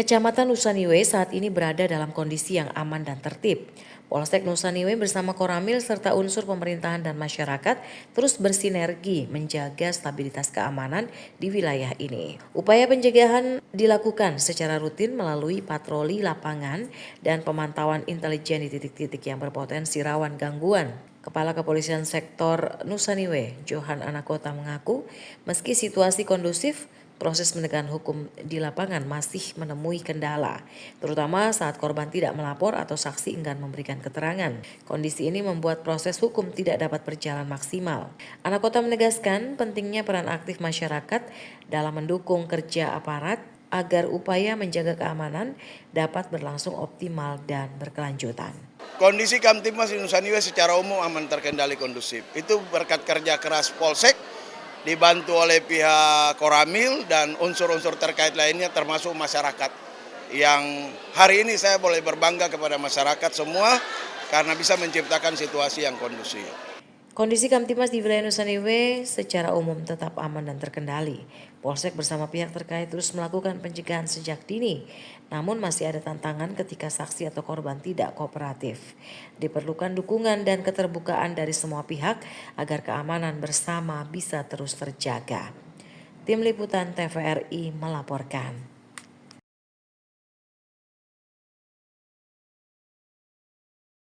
Kecamatan Nusaniwe saat ini berada dalam kondisi yang aman dan tertib. Polsek Nusaniwe bersama Koramil serta unsur pemerintahan dan masyarakat terus bersinergi menjaga stabilitas keamanan di wilayah ini. Upaya pencegahan dilakukan secara rutin melalui patroli lapangan dan pemantauan intelijen di titik-titik yang berpotensi rawan gangguan. Kepala Kepolisian Sektor Nusaniwe, Johan Anakota mengaku, meski situasi kondusif, proses penegakan hukum di lapangan masih menemui kendala, terutama saat korban tidak melapor atau saksi enggan memberikan keterangan. Kondisi ini membuat proses hukum tidak dapat berjalan maksimal. Anakota menegaskan pentingnya peran aktif masyarakat dalam mendukung kerja aparat agar upaya menjaga keamanan dapat berlangsung optimal dan berkelanjutan. Kondisi Kamtibmas di Nusaniwe secara umum aman, terkendali, kondusif. Itu berkat kerja keras Polsek, dibantu oleh pihak Koramil dan unsur-unsur terkait lainnya termasuk masyarakat. Yang hari ini saya boleh berbangga kepada masyarakat semua karena bisa menciptakan situasi yang kondusif. Kondisi Kamtibmas di wilayah Nusaniwe secara umum tetap aman dan terkendali. Polsek bersama pihak terkait terus melakukan pencegahan sejak dini. Namun masih ada tantangan ketika saksi atau korban tidak kooperatif. Diperlukan dukungan dan keterbukaan dari semua pihak agar keamanan bersama bisa terus terjaga. Tim Liputan TVRI melaporkan.